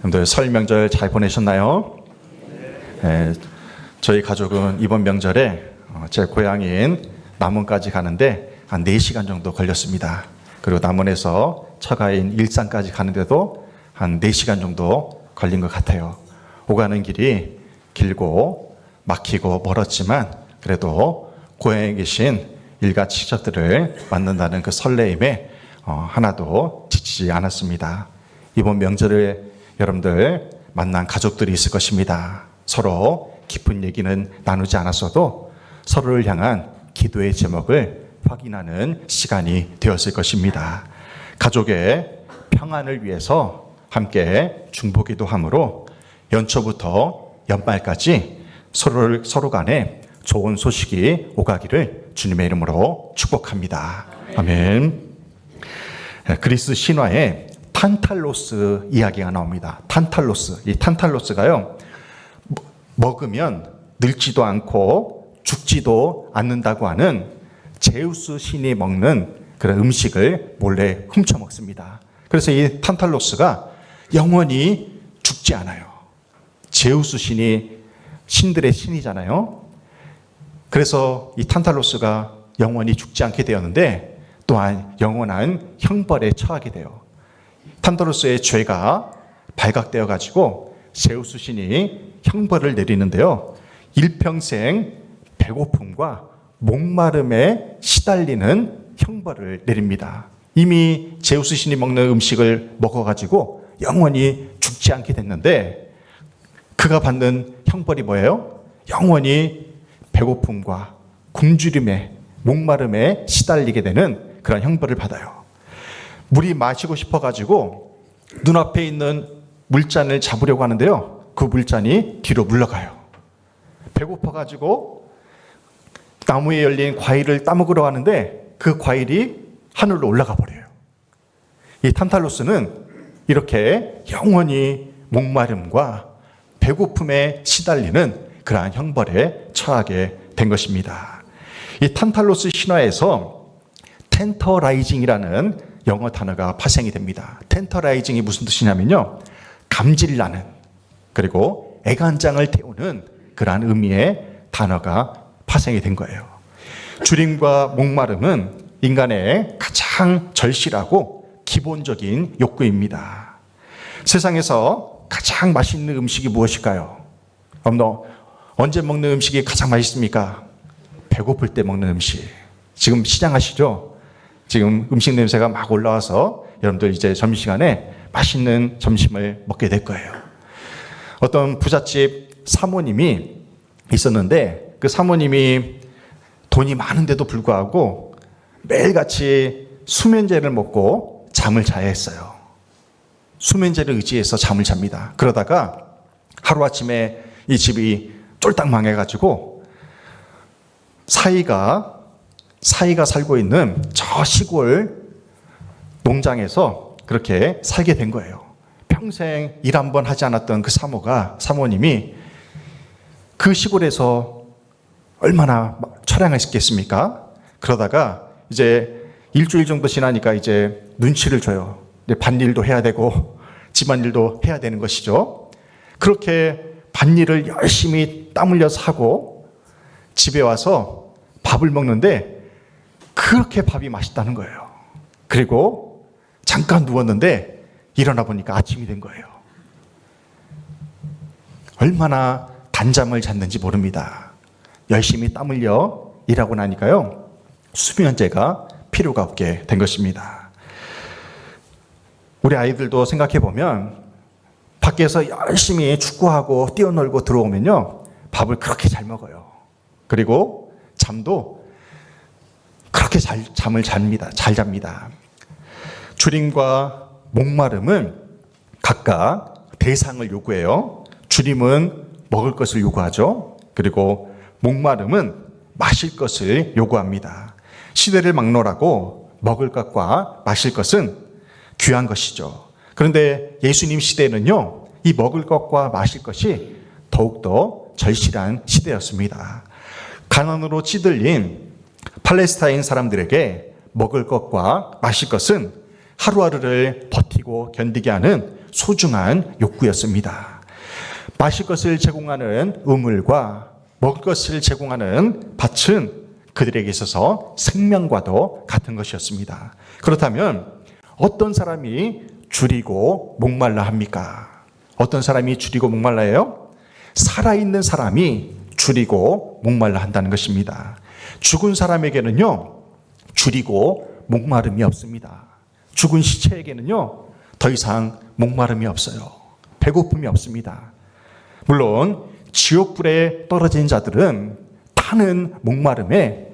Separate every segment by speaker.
Speaker 1: 여러분들 설 명절 잘 보내셨나요? 네, 저희 가족은 이번 명절에 제 고향인 남원까지 가는데 한 4시간 정도 걸렸습니다. 그리고 남원에서 처가인 일산까지 가는데도 한 4시간 정도 걸린 것 같아요. 오가는 길이 길고 막히고 멀었지만 그래도 고향에 계신 일가 친척들을 만난다는 그 설레임에 하나도 지치지 않았습니다. 이번 명절에 여러분들 만난 가족들이 있을 것입니다. 서로 깊은 얘기는 나누지 않았어도 서로를 향한 기도의 제목을 확인하는 시간이 되었을 것입니다. 가족의 평안을 위해서 함께 중보기도 함으로 연초부터 연말까지 서로 간에 좋은 소식이 오가기를 주님의 이름으로 축복합니다. 아멘. 그리스 신화에 탄탈로스 이야기가 나옵니다. 탄탈로스. 이 탄탈로스가요, 먹으면 늙지도 않고 죽지도 않는다고 하는 제우스 신이 먹는 그런 음식을 몰래 훔쳐 먹습니다. 그래서 이 탄탈로스가 영원히 죽지 않아요. 제우스 신이 신들의 신이잖아요. 그래서 이 탄탈로스가 영원히 죽지 않게 되었는데 또한 영원한 형벌에 처하게 돼요. 탄탈로스의 죄가 발각되어 가지고 제우스 신이 형벌을 내리는데요. 일평생 배고픔과 목마름에 시달리는 형벌을 내립니다. 이미 제우스 신이 먹는 음식을 먹어가지고 영원히 죽지 않게 됐는데 그가 받는 형벌이 뭐예요? 영원히 배고픔과 굶주림에 목마름에 시달리게 되는 그런 형벌을 받아요. 물이 마시고 싶어가지고 눈앞에 있는 물잔을 잡으려고 하는데요. 그 물잔이 뒤로 물러가요. 배고파가지고 나무에 열린 과일을 따먹으러 하는데 그 과일이 하늘로 올라가 버려요. 이 탄탈로스는 이렇게 영원히 목마름과 배고픔에 시달리는 그러한 형벌에 처하게 된 것입니다. 이 탄탈로스 신화에서 텐터라이징이라는 영어 단어가 파생이 됩니다. 텐터라이징이 무슨 뜻이냐면요, 감질나는, 그리고 애간장을 태우는 그러한 의미의 단어가 파생이 된 거예요. 주림과 목마름은 인간의 가장 절실하고 기본적인 욕구입니다. 세상에서 가장 맛있는 음식이 무엇일까요? 언제 먹는 음식이 가장 맛있습니까? 배고플 때 먹는 음식. 지금 시장하시죠? 지금 음식 냄새가 막 올라와서 여러분들 이제 점심시간에 맛있는 점심을 먹게 될 거예요. 어떤 부잣집 사모님이 있었는데 그 사모님이 돈이 많은데도 불구하고 매일같이 수면제를 먹고 잠을 자야 했어요. 수면제를 의지해서 잠을 잡니다. 그러다가 하루아침에 이 집이 쫄딱 망해가지고 사이가 살고 있는 저 시골 농장에서 그렇게 살게 된 거예요. 평생 일 한 번 하지 않았던 그 사모님이 그 시골에서 얼마나 처량했겠습니까? 그러다가 이제 일주일 정도 지나니까 이제 눈치를 줘요. 밭일도 해야 되고 집안일도 해야 되는 것이죠. 그렇게 밭일을 열심히 땀 흘려서 하고 집에 와서 밥을 먹는데 그렇게 밥이 맛있다는 거예요. 그리고 잠깐 누웠는데 일어나 보니까 아침이 된 거예요. 얼마나 단잠을 잤는지 모릅니다. 열심히 땀 흘려 일하고 나니까요, 수면제가 필요가 없게 된 것입니다. 우리 아이들도 생각해 보면 밖에서 열심히 축구하고 뛰어놀고 들어오면요, 밥을 그렇게 잘 먹어요. 그리고 잠도 그렇게 잠을 잡니다. 잘 잡니다. 주림과 목마름은 각각 대상을 요구해요. 주림은 먹을 것을 요구하죠. 그리고 목마름은 마실 것을 요구합니다. 시대를 막론하고 먹을 것과 마실 것은 귀한 것이죠. 그런데 예수님 시대에는요, 이 먹을 것과 마실 것이 더욱더 절실한 시대였습니다. 가난으로 찌들린 팔레스타인 사람들에게 먹을 것과 마실 것은 하루하루를 버티고 견디게 하는 소중한 욕구였습니다. 마실 것을 제공하는 우물과 먹을 것을 제공하는 밭은 그들에게 있어서 생명과도 같은 것이었습니다. 그렇다면 어떤 사람이 줄이고 목말라 합니까? 어떤 사람이 줄이고 목말라 해요? 살아있는 사람이 줄이고 목말라 한다는 것입니다. 죽은 사람에게는요, 줄이고 목마름이 없습니다. 죽은 시체에게는요, 더 이상 목마름이 없어요. 배고픔이 없습니다. 물론 지옥불에 떨어진 자들은 타는 목마름에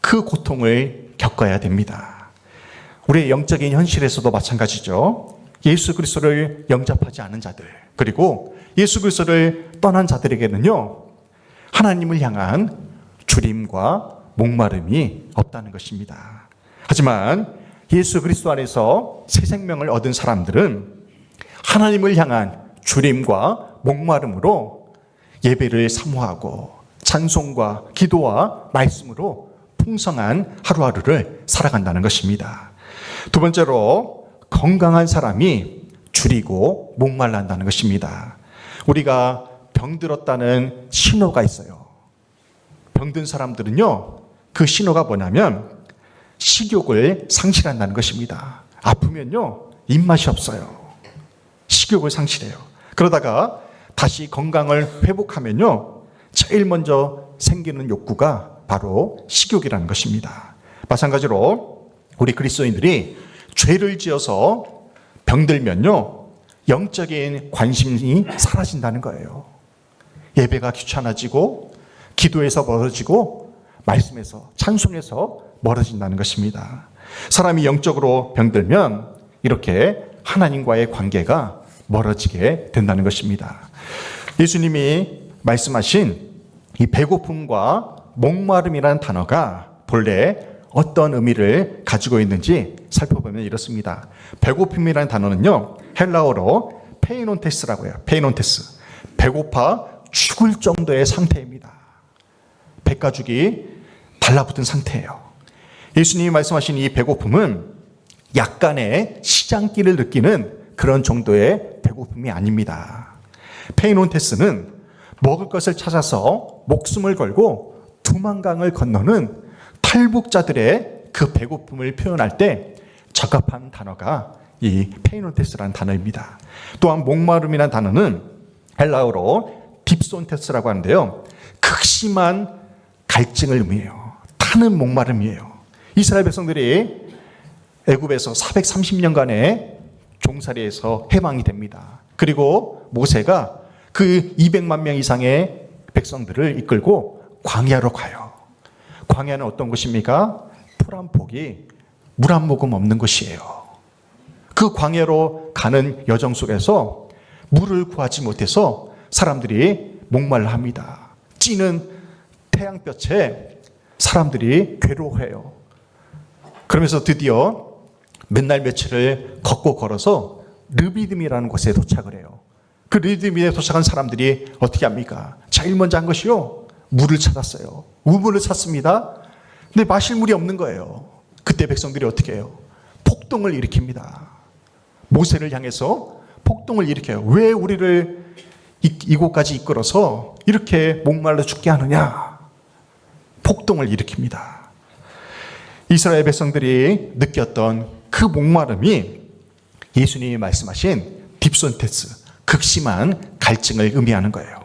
Speaker 1: 그 고통을 겪어야 됩니다. 우리의 영적인 현실에서도 마찬가지죠. 예수 그리스도를 영접하지 않은 자들, 그리고 예수 그리스도를 떠난 자들에게는요, 하나님을 향한 주림과 목마름이 없다는 것입니다. 하지만 예수 그리스도 안에서 새 생명을 얻은 사람들은 하나님을 향한 주림과 목마름으로 예배를 사모하고 찬송과 기도와 말씀으로 풍성한 하루하루를 살아간다는 것입니다. 두 번째로, 건강한 사람이 줄이고 목말라 한다는 것입니다. 우리가 병들었다는 신호가 있어요. 병든 사람들은요, 그 신호가 뭐냐면 식욕을 상실한다는 것입니다. 아프면요, 입맛이 없어요. 식욕을 상실해요. 그러다가 다시 건강을 회복하면요, 제일 먼저 생기는 욕구가 바로 식욕이라는 것입니다. 마찬가지로 우리 그리스도인들이 죄를 지어서 병들면요, 영적인 관심이 사라진다는 거예요. 예배가 귀찮아지고 기도에서 멀어지고 말씀에서 찬송에서 멀어진다는 것입니다. 사람이 영적으로 병들면 이렇게 하나님과의 관계가 멀어지게 된다는 것입니다. 예수님이 말씀하신 이 배고픔과 목마름이라는 단어가 본래 어떤 의미를 가지고 있는지 살펴보면 이렇습니다. 배고픔이라는 단어는요, 헬라어로 페이논테스라고 해요. 페이논테스. 배고파 죽을 정도의 상태입니다. 배가죽이 달라붙은 상태예요. 예수님이 말씀하신 이 배고픔은 약간의 시장기를 느끼는 그런 정도의 배고픔이 아닙니다. 페이논테스는 먹을 것을 찾아서 목숨을 걸고 두만강을 건너는 탈북자들의 그 배고픔을 표현할 때 적합한 단어가 이 페이논테스라는 단어입니다. 또한 목마름이라는 단어는 헬라어로 딥손테스라고 하는데요, 극심한 갈증을 의미해요. 타는 목마름이에요. 이스라엘 백성들이 애굽에서 430년간의 종살이에서 해방이 됩니다. 그리고 모세가 그 200만 명 이상의 백성들을 이끌고 광야로 가요. 광야는 어떤 곳입니까? 풀 한 폭이 물 한 모금 없는 곳이에요. 그 광야로 가는 여정 속에서 물을 구하지 못해서 사람들이 목말라 합니다. 찌는 태양볕에 사람들이 괴로워해요. 그러면서 드디어 몇 날 며칠을 걷고 걸어서 르비딤이라는 곳에 도착을 해요. 그 르비딤에 도착한 사람들이 어떻게 합니까? 제일 먼저 한 것이요, 물을 찾았어요. 우물을 찾습니다. 근데 마실 물이 없는 거예요. 그때 백성들이 어떻게 해요? 폭동을 일으킵니다. 모세를 향해서 폭동을 일으켜요. 왜 우리를 이곳까지 이끌어서 이렇게 목말라 죽게 하느냐? 폭동을 일으킵니다. 이스라엘 백성들이 느꼈던 그 목마름이 예수님이 말씀하신 딥손테스, 극심한 갈증을 의미하는 거예요.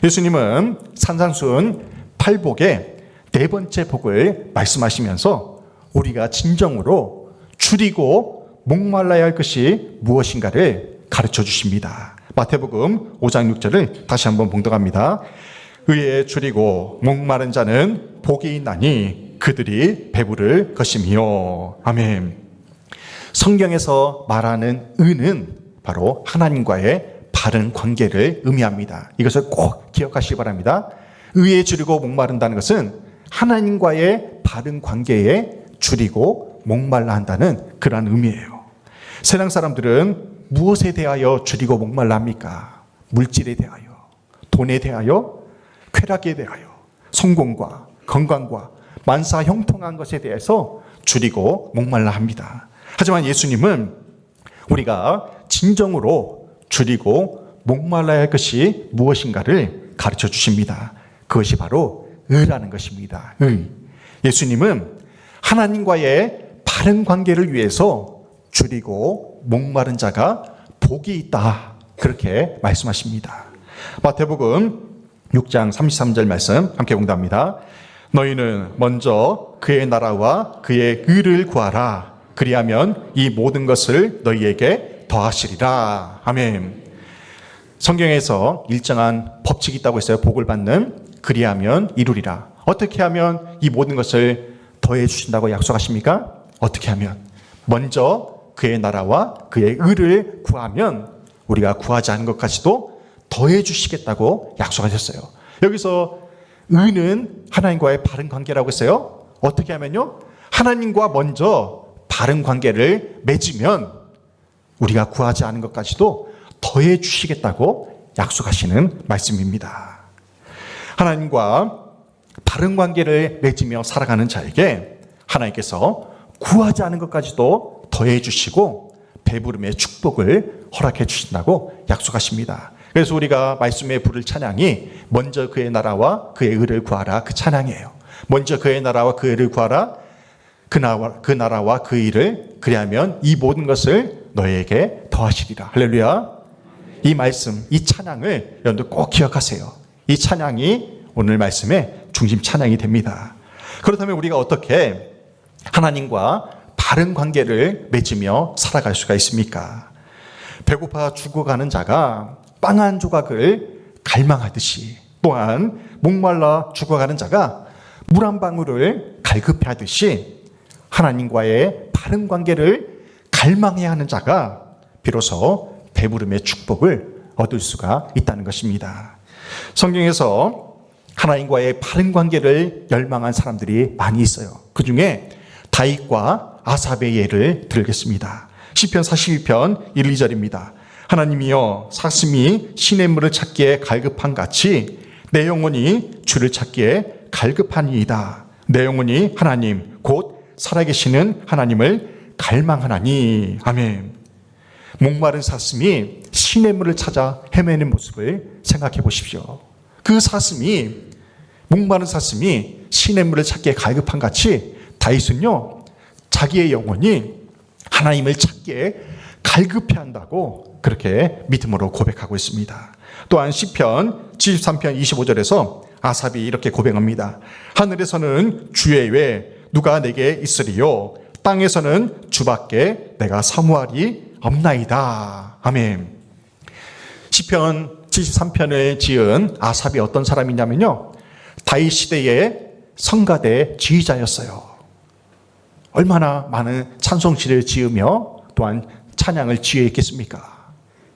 Speaker 1: 예수님은 산상수훈 8복의 네 번째 복을 말씀하시면서 우리가 진정으로 줄이고 목말라야 할 것이 무엇인가를 가르쳐 주십니다. 마태복음 5장 6절을 다시 한번 봉독합니다. 의에 줄이고 목마른 자는 복이 있나니 그들이 배부를 것이며. 아멘. 성경에서 말하는 의는 바로 하나님과의 바른 관계를 의미합니다. 이것을 꼭 기억하시기 바랍니다. 의에 줄이고 목마른다는 것은 하나님과의 바른 관계에 줄이고 목말라 한다는 그러한 의미예요. 세상 사람들은 무엇에 대하여 줄이고 목말라 합니까? 물질에 대하여, 돈에 대하여, 쾌락에 대하여, 성공과 건강과 만사 형통한 것에 대해서 줄이고 목말라 합니다. 하지만 예수님은 우리가 진정으로 줄이고 목말라야 할 것이 무엇인가를 가르쳐 주십니다. 그것이 바로 의라는 것입니다. 의. 예수님은 하나님과의 바른 관계를 위해서 줄이고 목마른 자가 복이 있다, 그렇게 말씀하십니다. 마태복음 6장 33절 말씀 함께 공부합니다. 너희는 먼저 그의 나라와 그의 의를 구하라. 그리하면 이 모든 것을 너희에게 더하시리라. 아멘. 성경에서 일정한 법칙이 있다고 했어요. 복을 받는. 그리하면 이루리라. 어떻게 하면 이 모든 것을 더해 주신다고 약속하십니까? 어떻게 하면? 먼저 그의 나라와 그의 의를 구하면 우리가 구하지 않은 것까지도 더해 주시겠다고 약속하셨어요. 여기서 의는 하나님과의 바른 관계라고 했어요. 어떻게 하면요? 하나님과 먼저 바른 관계를 맺으면 우리가 구하지 않은 것까지도 더해 주시겠다고 약속하시는 말씀입니다. 하나님과 바른 관계를 맺으며 살아가는 자에게 하나님께서 구하지 않은 것까지도 더해 주시고 배부름의 축복을 허락해 주신다고 약속하십니다. 그래서 우리가 말씀에 부를 찬양이 먼저 그의 나라와 그의 의를 구하라, 그 찬양이에요. 먼저 그의 나라와 그 의를 구하라, 그 나라와 그 의를, 그리하면 이 모든 것을 너에게 더하시리라. 할렐루야. 이 말씀, 이 찬양을 여러분들 꼭 기억하세요. 이 찬양이 오늘 말씀의 중심 찬양이 됩니다. 그렇다면 우리가 어떻게 하나님과 바른 관계를 맺으며 살아갈 수가 있습니까? 배고파 죽어가는 자가 빵 한 조각을 갈망하듯이, 또한 목말라 죽어가는 자가 물 한 방울을 갈급해하듯이 하나님과의 바른 관계를 갈망해야 하는 자가 비로소 배부름의 축복을 얻을 수가 있다는 것입니다. 성경에서 하나님과의 바른 관계를 열망한 사람들이 많이 있어요. 그 중에 다윗과 아삽의 예를 들겠습니다. 시편 42편 1, 2절입니다. 하나님이여, 사슴이 시냇물을 찾기에 갈급한 같이 내 영혼이 주를 찾기에 갈급하니이다. 내 영혼이 하나님 곧 살아계시는 하나님을 갈망하나니. 아멘. 목마른 사슴이 시냇물을 찾아 헤매는 모습을 생각해 보십시오. 그 사슴이, 목마른 사슴이 시냇물을 찾기에 갈급한 같이 다윗은요, 자기의 영혼이 하나님을 찾기에 갈급해한다고 그렇게 믿음으로 고백하고 있습니다. 또한 시편 73편 25절에서 아삽이 이렇게 고백합니다. 하늘에서는 주의 외 누가 내게 있으리요, 땅에서는 주밖에 내가 사모하리 없나이다. 아멘. 시편 73편을 지은 아삽이 어떤 사람이냐면요, 다윗 시대의 성가대 지휘자였어요. 얼마나 많은 찬송시를 지으며 또한 찬양을 지휘했겠습니까?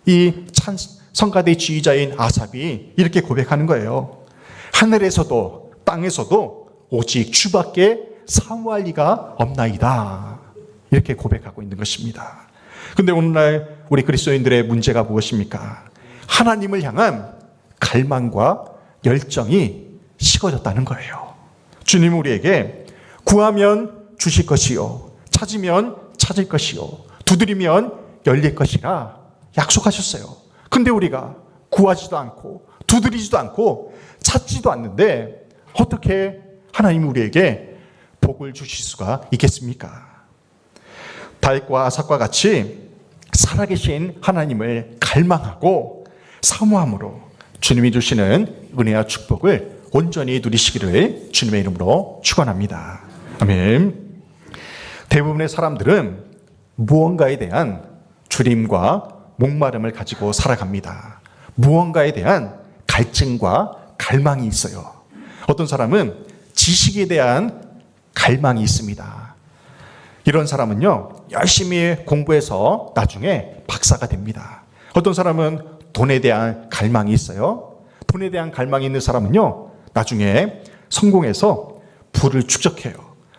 Speaker 1: 이 성가대 지휘자인 아삽이 이렇게 고백하는 거예요. 하늘에서도 땅에서도 오직 주밖에 사모할 리가 없나이다. 이렇게 고백하고 있는 것입니다. 그런데 오늘날 우리 그리스도인들의 문제가 무엇입니까? 하나님을 향한 갈망과 열정이 식어졌다는 거예요. 주님 우리에게 구하면 주실 것이요, 찾으면 찾을 것이요, 두드리면 열릴 것이라 약속하셨어요. 근데 우리가 구하지도 않고 두드리지도 않고 찾지도 않는데 어떻게 하나님이 우리에게 복을 주실 수가 있겠습니까? 다윗과 아삽과 같이 살아계신 하나님을 갈망하고 사모함으로 주님이 주시는 은혜와 축복을 온전히 누리시기를 주님의 이름으로 축원합니다. 아멘. 대부분의 사람들은 무언가에 대한 주림과 목마름을 가지고 살아갑니다. 무언가에 대한 갈증과 갈망이 있어요. 어떤 사람은 지식에 대한 갈망이 있습니다. 이런 사람은요, 열심히 공부해서 나중에 박사가 됩니다. 어떤 사람은 돈에 대한 갈망이 있어요. 돈에 대한 갈망이 있는 사람은요, 나중에 성공해서 부를 축적해요.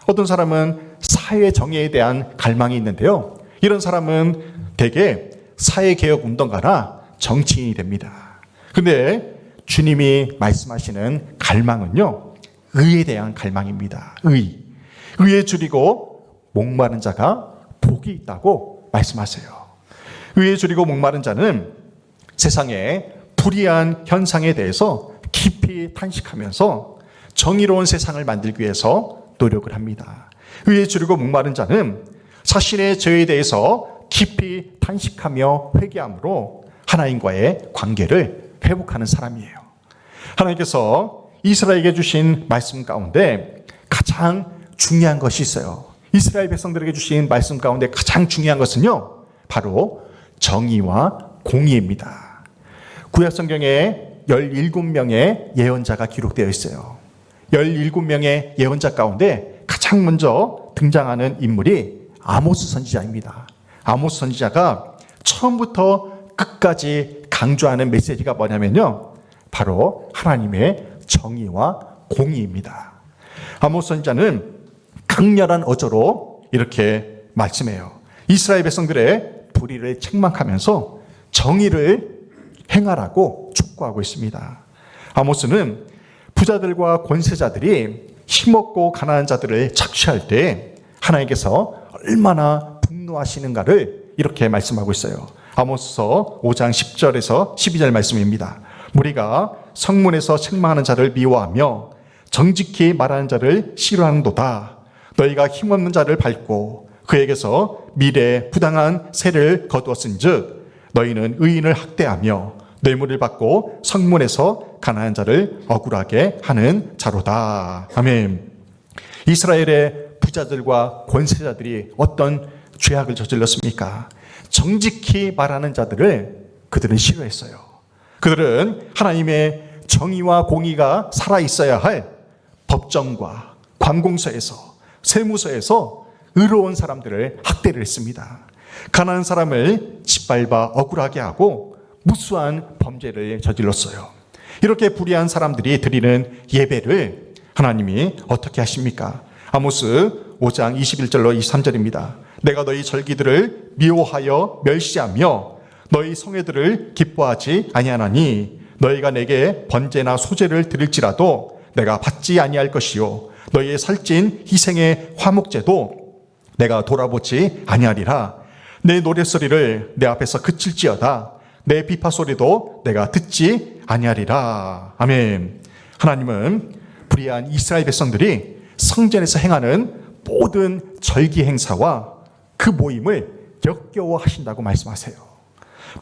Speaker 1: 어떤 사람은 사회 정의에 대한 갈망이 있는데요, 이런 사람은 대개 사회개혁 운동가나 정치인이 됩니다. 근데 주님이 말씀하시는 갈망은요, 의에 대한 갈망입니다. 의에 줄이고 목마른 자가 복이 있다고 말씀하세요. 의에 줄이고 목마른 자는 세상의 불의한 현상에 대해서 깊이 탄식하면서 정의로운 세상을 만들기 위해서 노력을 합니다. 의에 주르고 목마른 자는 자신의 죄에 대해서 깊이 탄식하며 회개함으로 하나님과의 관계를 회복하는 사람이에요. 하나님께서 이스라엘에게 주신 말씀 가운데 가장 중요한 것이 있어요. 이스라엘 백성들에게 주신 말씀 가운데 가장 중요한 것은요, 바로 정의와 공의입니다. 구약 성경에 17명의 예언자가 기록되어 있어요. 17명의 예언자 가운데 가장 먼저 등장하는 인물이 아모스 선지자입니다. 아모스 선지자가 처음부터 끝까지 강조하는 메시지가 뭐냐면요, 바로 하나님의 정의와 공의입니다. 아모스 선지자는 강렬한 어조로 이렇게 말씀해요. 이스라엘 백성들의 불의를 책망하면서 정의를 행하라고 촉구하고 있습니다. 아모스는 부자들과 권세자들이 힘없고 가난한 자들을 착취할 때 하나님께서 얼마나 분노하시는가를 이렇게 말씀하고 있어요. 아모스서 5장 10절에서 12절 말씀입니다. 무리가 성문에서 책망하는 자를 미워하며 정직히 말하는 자를 싫어하는도다. 너희가 힘없는 자를 밟고 그에게서 미래에 부당한 세를 거두었은즉 너희는 의인을 학대하며 뇌물을 받고 성문에서 가난한 자를 억울하게 하는 자로다. 아멘. 이스라엘의 부자들과 권세자들이 어떤 죄악을 저질렀습니까? 정직히 말하는 자들을 그들은 싫어했어요. 그들은 하나님의 정의와 공의가 살아있어야 할 법정과 관공서에서, 세무서에서 의로운 사람들을 학대를 했습니다. 가난한 사람을 짓밟아 억울하게 하고 무수한 범죄를 저질렀어요. 이렇게 불의한 사람들이 드리는 예배를 하나님이 어떻게 하십니까? 아모스 5장 21절로 23절입니다. 내가 너희 절기들을 미워하여 멸시하며 너희 성회들을 기뻐하지 아니하나니 너희가 내게 번제나 소제를 드릴지라도 내가 받지 아니할 것이요 너희의 살찐 희생의 화목제도 내가 돌아보지 아니하리라. 내 노랫소리를 내 앞에서 그칠지어다. 내 비파소리도 내가 듣지 아니하리라. 아멘. 하나님은 불의한 이스라엘 백성들이 성전에서 행하는 모든 절기 행사와 그 모임을 역겨워하신다고 말씀하세요.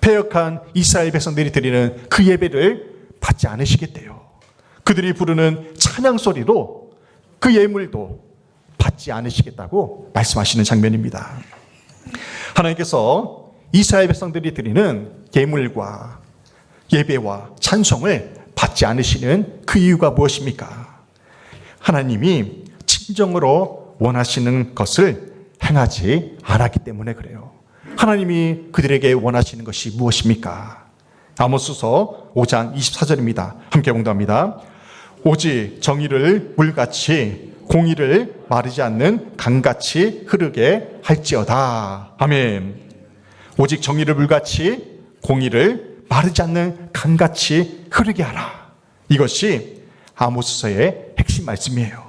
Speaker 1: 패역한 이스라엘 백성들이 드리는 그 예배를 받지 않으시겠대요. 그들이 부르는 찬양 소리로 그 예물도 받지 않으시겠다고 말씀하시는 장면입니다. 하나님께서 이스라엘 백성들이 드리는 예물과 예배와 찬송을 받지 않으시는 그 이유가 무엇입니까? 하나님이 진정으로 원하시는 것을 행하지 않았기 때문에 그래요. 하나님이 그들에게 원하시는 것이 무엇입니까? 아모스서 5장 24절입니다. 함께 봉독합니다. 오직 정의를 물같이 공의를 마르지 않는 강같이 흐르게 할지어다. 아멘. 오직 정의를 물같이 공의를 마르지 않는 강같이 흐르게 하라. 이것이 아모스서의 핵심 말씀이에요.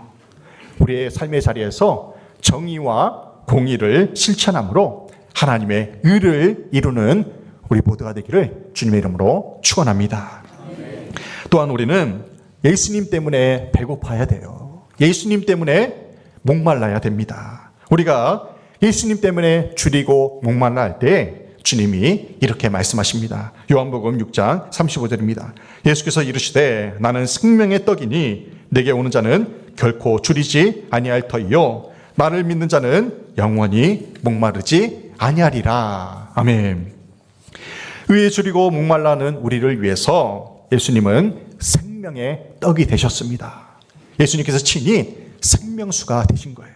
Speaker 1: 우리의 삶의 자리에서 정의와 공의를 실천함으로 하나님의 의를 이루는 우리 모두가 되기를 주님의 이름으로 축원합니다. 또한 우리는 예수님 때문에 배고파야 돼요. 예수님 때문에 목말라야 됩니다. 우리가 예수님 때문에 줄이고 목말라 할 때 주님이 이렇게 말씀하십니다. 요한복음 6장 35절입니다. 예수께서 이르시되 나는 생명의 떡이니 내게 오는 자는 결코 줄이지 아니할 터이요 나를 믿는 자는 영원히 목마르지 아니하리라. 아멘. 의에 줄이고 목말라는 우리를 위해서 예수님은 생명의 떡이 되셨습니다. 예수님께서 친히 생명수가 되신 거예요.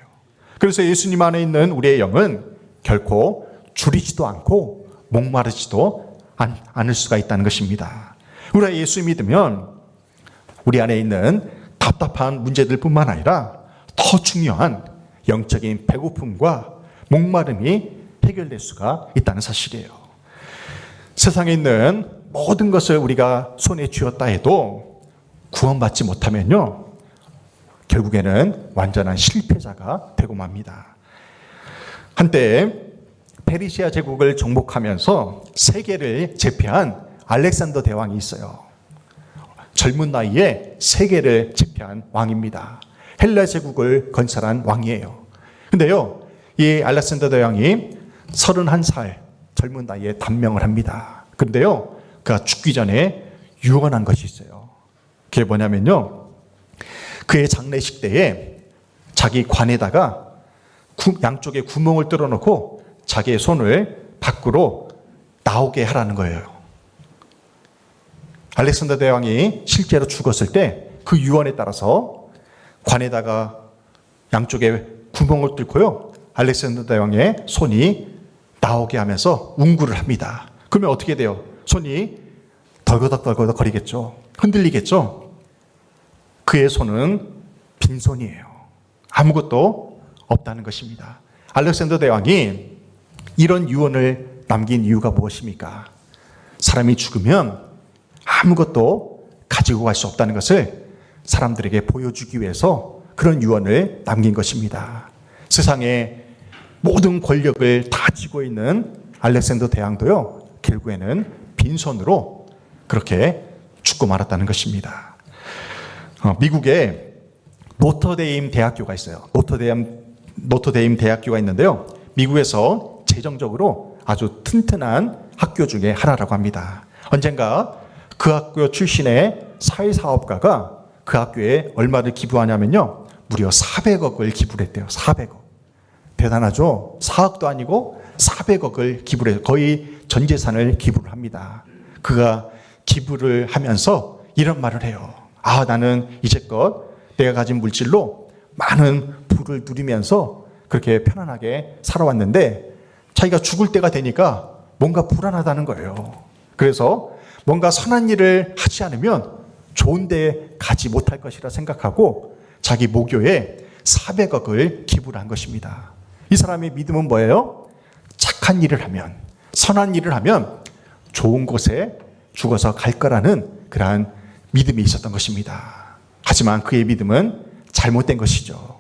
Speaker 1: 그래서 예수님 안에 있는 우리의 영은 결코 줄이지도 않고 목마르지도 않을 수가 있다는 것입니다. 우리가 예수 믿으면 우리 안에 있는 답답한 문제들뿐만 아니라 더 중요한 영적인 배고픔과 목마름이 해결될 수가 있다는 사실이에요. 세상에 있는 모든 것을 우리가 손에 쥐었다 해도 구원받지 못하면요, 결국에는 완전한 실패자가 되고 맙니다. 한때 페르시아 제국을 정복하면서 세계를 제패한 알렉산더 대왕이 있어요. 젊은 나이에 세계를 지배한 왕입니다. 헬라 제국을 건설한 왕이에요. 근데요, 이 알렉산더 대왕이 31살 젊은 나이에 단명을 합니다. 그런데요, 그가 죽기 전에 유언한 것이 있어요. 그게 뭐냐면요, 그의 장례식 때에 자기 관에다가 양쪽에 구멍을 뚫어놓고 자기의 손을 밖으로 나오게 하라는 거예요. 알렉산더 대왕이 실제로 죽었을 때 그 유언에 따라서 관에다가 양쪽에 구멍을 뚫고요, 알렉산더 대왕의 손이 나오게 하면서 운구를 합니다. 그러면 어떻게 돼요? 손이 덜거덕 거리겠죠. 흔들리겠죠. 그의 손은 빈손이에요. 아무것도 없다는 것입니다. 알렉산더 대왕이 이런 유언을 남긴 이유가 무엇입니까? 사람이 죽으면 아무것도 가지고 갈 수 없다는 것을 사람들에게 보여주기 위해서 그런 유언을 남긴 것입니다. 세상의 모든 권력을 다 쥐고 있는 알렉산더 대왕도요, 결국에는 빈손으로 그렇게 죽고 말았다는 것입니다. 미국에 노터데임 대학교가 있어요. 노터데임 대학교가 있는데요, 미국에서 재정적으로 아주 튼튼한 학교 중에 하나라고 합니다. 언젠가 그 학교 출신의 사회사업가가 그 학교에 얼마를 기부하냐면요, 무려 400억을 기부를 했대요. 400억. 대단하죠? 4억도 아니고 400억을 기부를 해요. 거의 전 재산을 기부를 합니다. 그가 기부를 하면서 이런 말을 해요. 나는 이제껏 내가 가진 물질로 많은 부를 누리면서 그렇게 편안하게 살아왔는데 자기가 죽을 때가 되니까 뭔가 불안하다는 거예요. 그래서 뭔가 선한 일을 하지 않으면 좋은 데 가지 못할 것이라 생각하고 자기 모교에 400억을 기부를 한 것입니다. 이 사람의 믿음은 뭐예요? 착한 일을 하면, 선한 일을 하면 좋은 곳에 죽어서 갈 거라는 그러한 믿음이 있었던 것입니다. 하지만 그의 믿음은 잘못된 것이죠.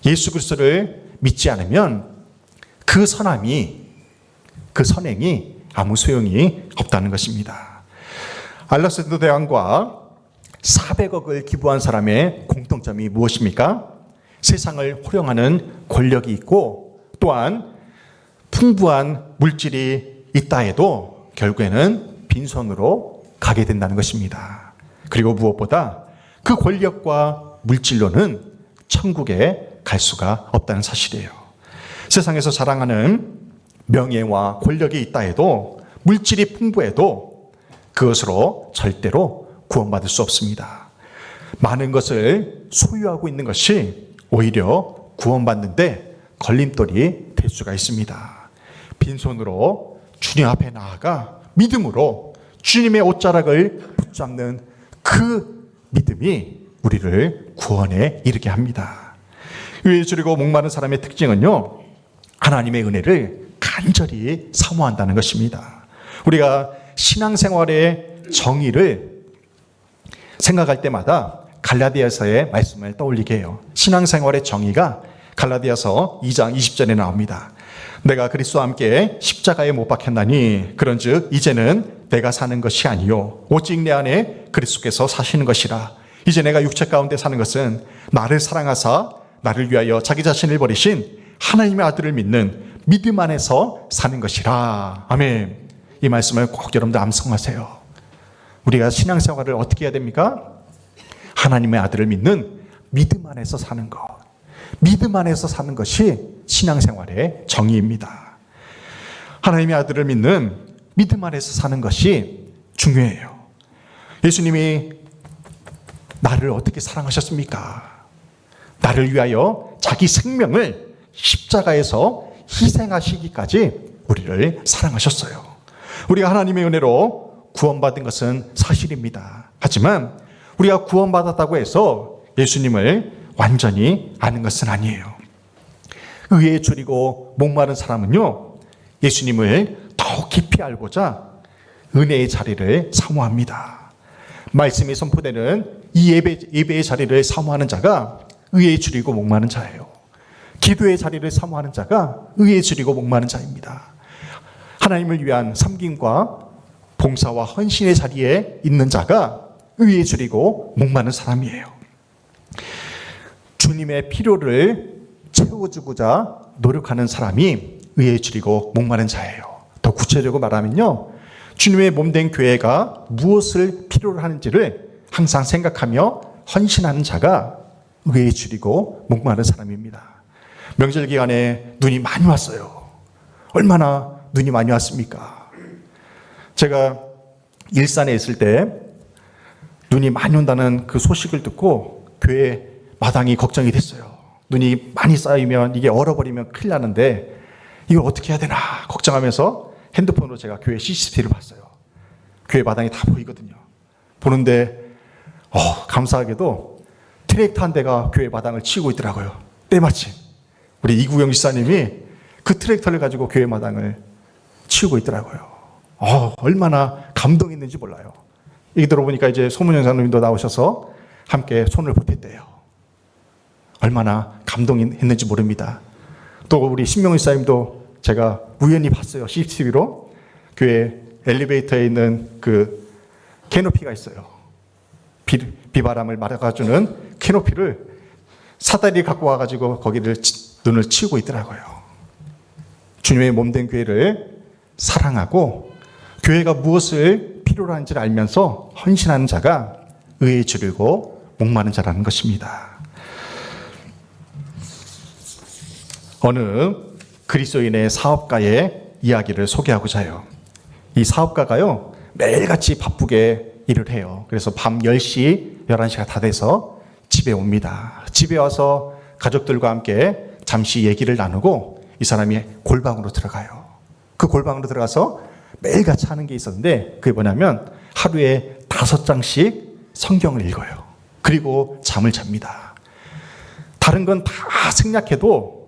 Speaker 1: 예수 그리스도를 믿지 않으면 그 선함이, 그 선행이 아무 소용이 없다는 것입니다. 알렉산더 대왕과 400억을 기부한 사람의 공통점이 무엇입니까? 세상을 호령하는 권력이 있고 또한 풍부한 물질이 있다 해도 결국에는 빈손으로 가게 된다는 것입니다. 그리고 무엇보다 그 권력과 물질로는 천국에 갈 수가 없다는 사실이에요. 세상에서 자랑하는 명예와 권력이 있다 해도, 물질이 풍부해도 그것으로 절대로 구원받을 수 없습니다. 많은 것을 소유하고 있는 것이 오히려 구원받는데 걸림돌이 될 수가 있습니다. 빈손으로 주님 앞에 나아가 믿음으로 주님의 옷자락을 붙잡는 그 믿음이 우리를 구원에 이르게 합니다. 의에 줄이고 목마른 사람의 특징은요, 하나님의 은혜를 간절히 사모한다는 것입니다. 우리가 신앙생활의 정의를 생각할 때마다 갈라디아서의 말씀을 떠올리게 해요. 신앙생활의 정의가 갈라디아서 2장 20절에 나옵니다. 내가 그리스도와 함께 십자가에 못 박혔나니 그런즉 이제는 내가 사는 것이 아니요 오직 내 안에 그리스도께서 사시는 것이라. 이제 내가 육체 가운데 사는 것은 나를 사랑하사 나를 위하여 자기 자신을 버리신 하나님의 아들을 믿는 믿음 안에서 사는 것이라. 아멘. 이 말씀을 꼭 여러분들 암송하세요. 우리가 신앙생활을 어떻게 해야 됩니까? 하나님의 아들을 믿는 믿음 안에서 사는 것. 믿음 안에서 사는 것이 신앙생활의 정의입니다. 하나님의 아들을 믿는 믿음 안에서 사는 것이 중요해요. 예수님이 나를 어떻게 사랑하셨습니까? 나를 위하여 자기 생명을 십자가에서 희생하시기까지 우리를 사랑하셨어요. 우리가 하나님의 은혜로 구원받은 것은 사실입니다. 하지만 우리가 구원받았다고 해서 예수님을 완전히 아는 것은 아니에요. 의에 줄이고 목마른 사람은요, 예수님을 더 깊이 알고자 은혜의 자리를 사모합니다. 말씀이 선포되는 이 예배의 자리를 사모하는 자가 의에 줄이고 목마른 자예요. 기도의 자리를 사모하는 자가 의에 줄이고 목마른 자입니다. 하나님을 위한 섬김과 봉사와 헌신의 자리에 있는 자가 의에 줄이고 목마른 사람이에요. 주님의 필요를 채워주고자 노력하는 사람이 의에 줄이고 목마른 자예요. 더 구체적으로 말하면요, 주님의 몸된 교회가 무엇을 필요로 하는지를 항상 생각하며 헌신하는 자가 의에 줄이고 목마른 사람입니다. 명절 기간에 눈이 많이 왔어요. 얼마나 눈이 많이 왔습니까? 제가 일산에 있을 때 눈이 많이 온다는 그 소식을 듣고 교회 마당이 걱정이 됐어요. 눈이 많이 쌓이면 이게 얼어버리면 큰일 나는데 이걸 어떻게 해야 되나 걱정하면서 핸드폰으로 제가 교회 CCTV를 봤어요. 교회 마당이 다 보이거든요. 보는데 감사하게도 트랙터 한 대가 교회 마당을 치우고 있더라고요. 때마침 우리 이구영 지사님이 그 트랙터를 가지고 교회 마당을 치우고 있더라고요. 얼마나 감동했는지 몰라요. 얘기 들어보니까 이제 소문영 장로님도 나오셔서 함께 손을 보탰대요. 얼마나 감동했는지 모릅니다. 또 우리 신명희 지사님도 제가 우연히 봤어요. CCTV로. 교회 엘리베이터에 있는 그 캐노피가 있어요. 비바람을 막아주는 캐노피를 사다리 갖고 와가지고 거기를 눈을 치우고 있더라고요. 주님의 몸된 교회를 사랑하고 교회가 무엇을 필요로 하는지를 알면서 헌신하는 자가 의에 줄이고 목마른 자라는 것입니다. 어느 그리스도인의 사업가의 이야기를 소개하고자 해요. 이 사업가가요, 매일같이 바쁘게 일을 해요. 그래서 밤 10시, 11시가 다 돼서 집에 옵니다. 집에 와서 가족들과 함께 잠시 얘기를 나누고 이 사람이 골방으로 들어가요. 그 골방으로 들어가서 매일같이 하는 게 있었는데 그게 뭐냐면 하루에 5장씩 성경을 읽어요. 그리고 잠을 잡니다. 다른 건 다 생략해도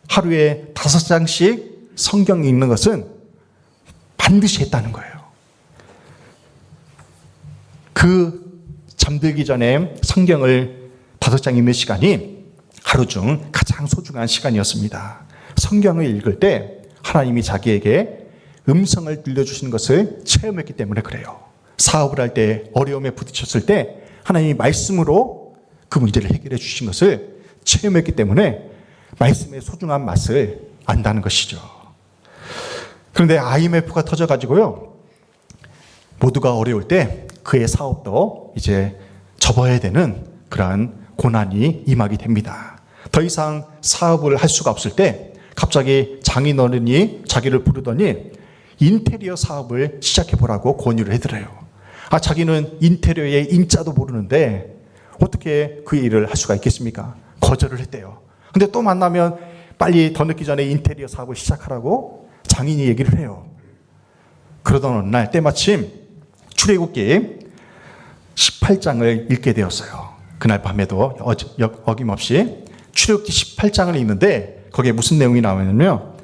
Speaker 1: 하루에 5장씩 성경 읽는 것은 반드시 했다는 거예요. 그 잠들기 전에 성경을 5장 읽는 시간이 하루 중 가장 소중한 시간이었습니다. 성경을 읽을 때 하나님이 자기에게 음성을 들려주시는 것을 체험했기 때문에 그래요. 사업을 할 때 어려움에 부딪혔을 때 하나님이 말씀으로 그 문제를 해결해 주신 것을 체험했기 때문에 말씀의 소중한 맛을 안다는 것이죠. 그런데 IMF가 터져가지고요, 모두가 어려울 때 그의 사업도 이제 접어야 되는 그러한 고난이 임하게 됩니다. 더 이상 사업을 할 수가 없을 때 갑자기 장인어른이 자기를 부르더니 인테리어 사업을 시작해보라고 권유를 해드려요. 자기는 인테리어의 인자도 모르는데 어떻게 그 일을 할 수가 있겠습니까? 거절을 했대요. 근데 또 만나면 빨리 더 늦기 전에 인테리어 사업을 시작하라고 장인이 얘기를 해요. 그러던 어느 날 때마침 출애굽기 18장을 읽게 되었어요. 그날 밤에도 어김없이 출애굽기 18장을 읽는데 거기에 무슨 내용이 나오냐면요,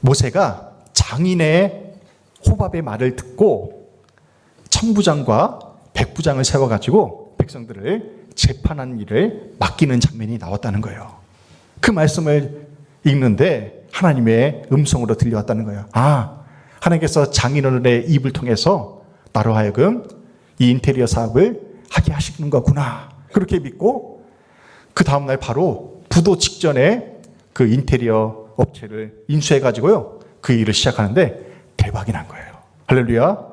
Speaker 1: 모세가 장인의 호밥의 말을 듣고 천부장과 백부장을 세워가지고 백성들을 재판하는 일을 맡기는 장면이 나왔다는 거예요. 그 말씀을 읽는데 하나님의 음성으로 들려왔다는 거예요. 하나님께서 장인어른의 입을 통해서 나로 하여금 이 인테리어 사업을 하게 하시는 거구나. 그렇게 믿고 그 다음날 바로 부도 직전에 그 인테리어 업체를 인수해가지고요, 그 일을 시작하는데 대박이 난 거예요. 할렐루야.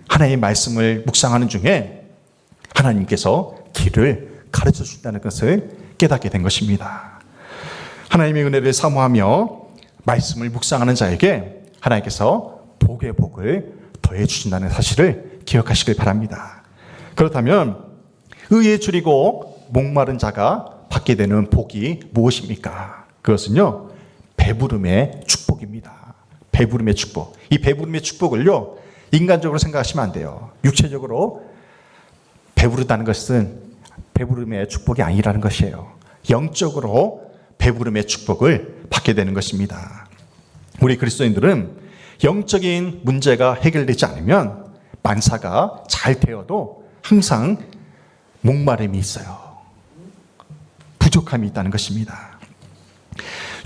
Speaker 1: 하나님의 말씀을 묵상하는 중에 하나님께서 길을 가르쳐 주신다는 것을 깨닫게 된 것입니다. 하나님의 은혜를 사모하며 말씀을 묵상하는 자에게 하나님께서 복의 복을 더해 주신다는 사실을 기억하시길 바랍니다. 그렇다면 의에 줄이고 목마른 자가 받게 되는 복이 무엇입니까? 그것은요, 배부름의 축복입니다. 배부름의 축복. 이 배부름의 축복을요, 인간적으로 생각하시면 안 돼요. 육체적으로 배부르다는 것은 배부름의 축복이 아니라는 것이에요. 영적으로 배부름의 축복을 받게 되는 것입니다. 우리 그리스도인들은 영적인 문제가 해결되지 않으면 만사가 잘 되어도 항상 목마름이 있어요. 부족함이 있다는 것입니다.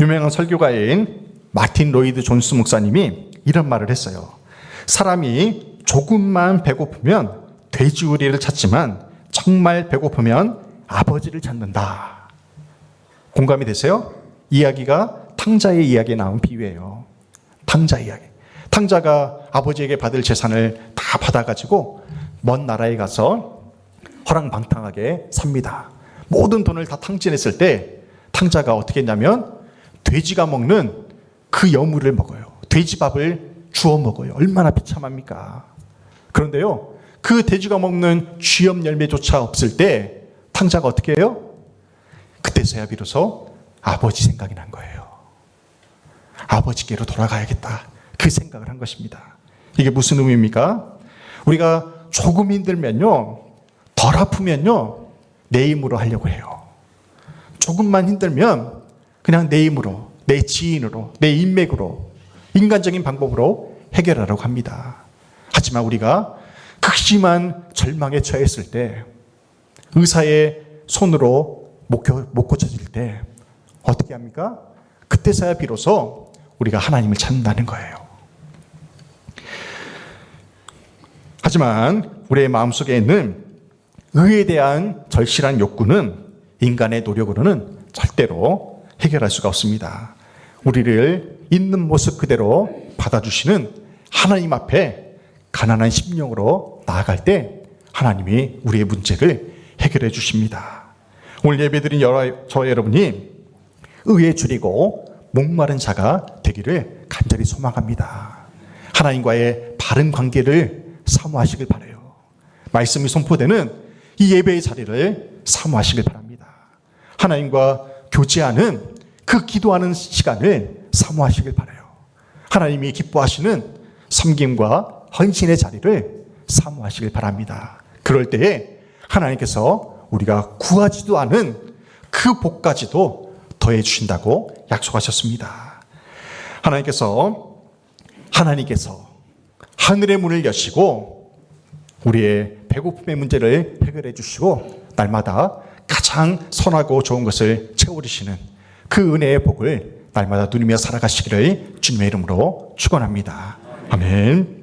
Speaker 1: 유명한 설교가인 마틴 로이드 존스 목사님이 이런 말을 했어요. 사람이 조금만 배고프면 돼지우리를 찾지만 정말 배고프면 아버지를 찾는다. 공감이 되세요? 이야기가 탕자의 이야기에 나온 비유예요. 탕자 이야기. 탕자가 아버지에게 받을 재산을 다 받아가지고 먼 나라에 가서 허랑방탕하게 삽니다. 모든 돈을 다 탕진했을 때 탕자가 어떻게 했냐면 돼지가 먹는 그 여물을 먹어요. 돼지밥을 주워 먹어요. 얼마나 비참합니까? 그런데요, 그 돼지가 먹는 쥐염 열매조차 없을 때 탕자가 어떻게 해요? 그때서야 비로소 아버지 생각이 난 거예요. 아버지께로 돌아가야겠다. 그 생각을 한 것입니다. 이게 무슨 의미입니까? 우리가 조금 힘들면요, 덜 아프면요, 내 힘으로 하려고 해요. 조금만 힘들면 그냥 내 힘으로, 내 지인으로, 내 인맥으로, 인간적인 방법으로 해결하려고 합니다. 하지만 우리가 극심한 절망에 처했을 때, 의사의 손으로 못 고쳐질 때 어떻게 합니까? 그때서야 비로소 우리가 하나님을 찾는다는 거예요. 하지만 우리의 마음속에 있는 의에 대한 절실한 욕구는 인간의 노력으로는 절대로 해결할 수가 없습니다. 우리를 있는 모습 그대로 받아주시는 하나님 앞에 가난한 심령으로 나아갈 때 하나님이 우리의 문제를 해결해 주십니다. 오늘 예배드린 저와 여러분이 의에 줄이고 목마른 자가 되기를 간절히 소망합니다. 하나님과의 바른 관계를 사모하시길 바라요. 말씀이 선포되는 이 예배의 자리를 사모하시길 바랍니다. 하나님과 교제하는 그 기도하는 시간을 사모하시길 바라요. 하나님이 기뻐하시는 섬김과 헌신의 자리를 사모하시길 바랍니다. 그럴 때에 하나님께서 우리가 구하지도 않은 그 복까지도 더해 주신다고 약속하셨습니다. 하나님께서 하늘의 문을 여시고 우리의 배고픔의 문제를 해결해 주시고 날마다 가장 선하고 좋은 것을 채워주시는 그 은혜의 복을 날마다 누리며 살아가시기를 주님의 이름으로 축원합니다. 아멘.